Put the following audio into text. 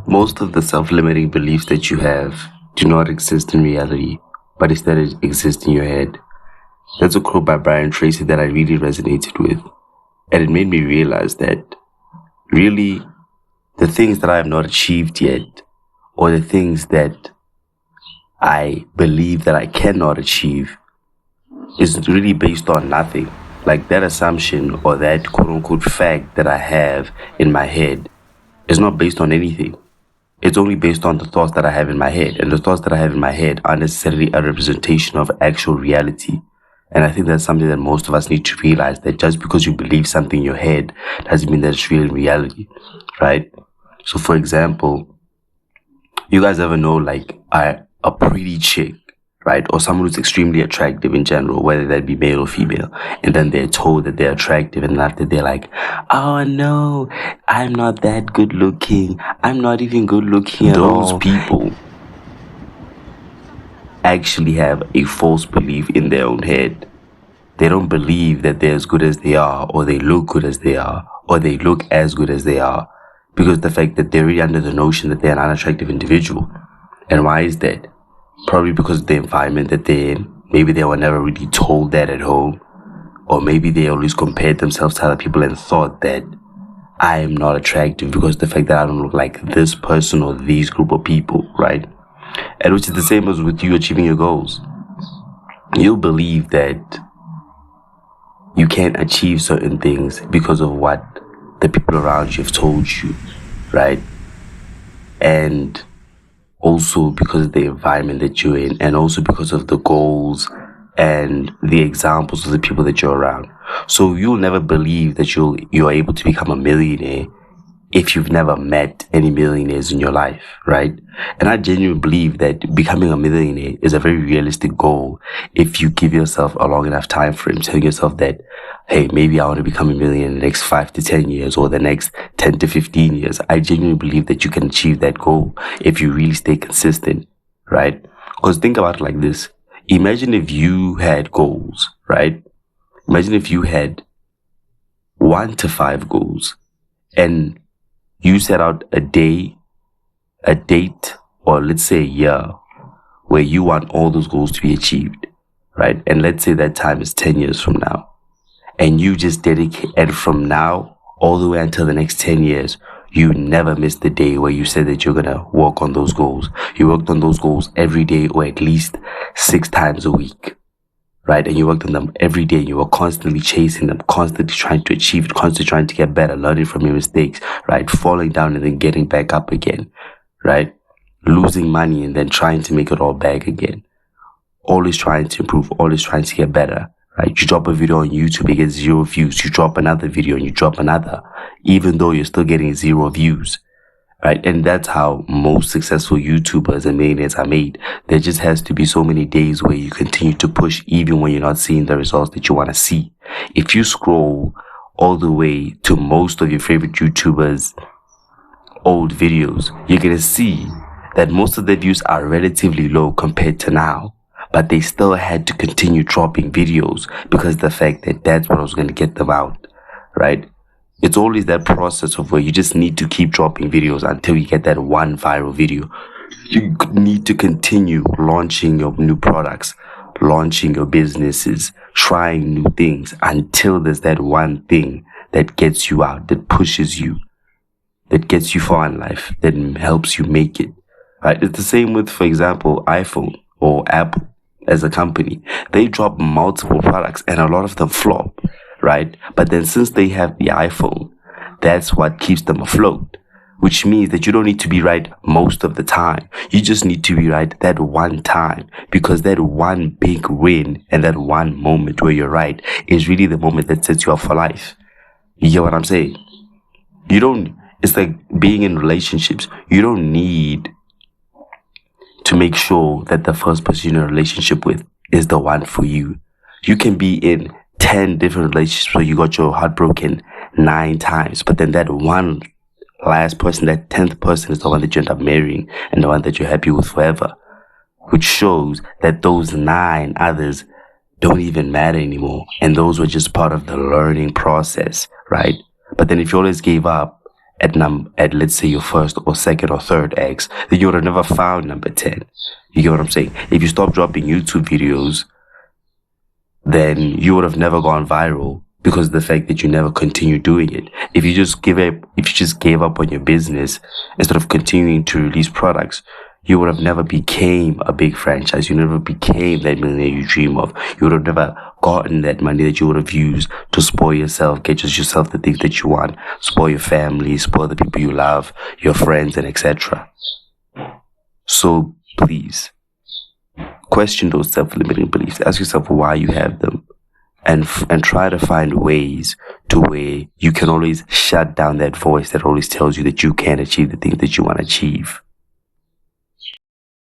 Most of the self-limiting beliefs that you have do not exist in reality, but instead exist in your head. That's a quote by Brian Tracy that I really resonated with. And it made me realize that really the things that I have not achieved yet, or the things that I believe that I cannot achieve, is really based on nothing. Like that assumption or that quote unquote fact that I have in my head is not based on anything. It's only based on the thoughts that I have in my head. And the thoughts that I have in my head aren't necessarily a representation of actual reality. And I think that's something that most of us need to realize, that just because you believe something in your head doesn't mean that it's real in reality, right? So for example, you guys ever know like a pretty chick, right? Or someone who's extremely attractive in general, whether that be male or female, and then they're told that they're attractive, and after they're like, oh no, I'm not that good looking. I'm not even good looking at all. Those people actually have a false belief in their own head. They don't believe that they're as good as they are, or they look good as they are, or they look as good as they are, because the fact that they're really under the notion that they're an unattractive individual. And why is that? Probably because of the environment that they're in. Maybe they were never really told that at home, or maybe they always compared themselves to other people and thought that I am not attractive because of the fact that I don't look like this person or these group of people, right? And which is the same as with you achieving your goals. You'll believe that you can't achieve certain things because of what the people around you have told you, right? And also because of the environment that you're in, and also because of the goals and the examples of the people that you're around. So you'll never believe that you're able to become a millionaire if you've never met any millionaires in your life, right? And I genuinely believe that becoming a millionaire is a very realistic goal if you give yourself a long enough time frame, telling yourself that, hey, maybe I want to become a millionaire in the next 5 to 10 years or the next 10 to 15 years. I genuinely believe that you can achieve that goal if you really stay consistent, right? Because think about it like this. Imagine if you had goals, right? Imagine if you had 1 to 5 goals, and you set out a day, a date, or let's say a year where you want all those goals to be achieved, right? And let's say that time is 10 years from now. And you just dedicate, and from now all the way until the next 10 years, you never miss the day where you said that you're going to work on those goals. You worked on those goals every day, or at least 6 times a week, right? And you worked on them every day. You were constantly chasing them, constantly trying to achieve it, constantly trying to get better, learning from your mistakes, right? Falling down and then getting back up again, right? Losing money and then trying to make it all back again. Always trying to improve, always trying to get better, right? You drop a video on YouTube, it gets 0 views. You drop another video and you drop another, even though you're still getting 0 views. Right? And that's how most successful YouTubers and millionaires are made. There just has to be so many days where you continue to push even when you're not seeing the results that you want to see. If you scroll all the way to most of your favorite YouTubers' old videos, you're going to see that most of their views are relatively low compared to now. But they still had to continue dropping videos because of the fact that that's what was going to get them out, right? It's always that process of where you just need to keep dropping videos until you get that one viral video. You need to continue launching your new products, launching your businesses, trying new things until there's that one thing that gets you out, that pushes you, that gets you far in life, that helps you make it. Right? It's the same with, for example, iPhone or Apple as a company. They drop multiple products and a lot of them flop. Right? But then since they have the iPhone, that's what keeps them afloat, which means that you don't need to be right most of the time. You just need to be right that one time, because that one big win and that one moment where you're right is really the moment that sets you up for life. You get what I'm saying? It's like being in relationships. You don't need to make sure that the first person you're in a relationship with is the one for you. You can be in 10 different relationships where you got your heart broken 9 times, but then that one last person, that 10th person, is the one that you end up marrying and the one that you're happy with forever, which shows that those 9 others don't even matter anymore, and those were just part of the learning process, right? But then if you always gave up at let's say your first or second or third X, then you would have never found number 10. You get what I'm saying? If you stop dropping YouTube videos, then you would have never gone viral because of the fact that you never continue doing it. If you just gave up on your business instead of continuing to release products, you would have never became a big franchise. You never became that millionaire you dream of. You would have never gotten that money that you would have used to spoil yourself, get yourself the things that you want, spoil your family, spoil the people you love, your friends, and etc. So please, question those self-limiting beliefs. Ask yourself why you have them, and try to find ways to where you can always shut down that voice that always tells you that you can't achieve the things that you want to achieve.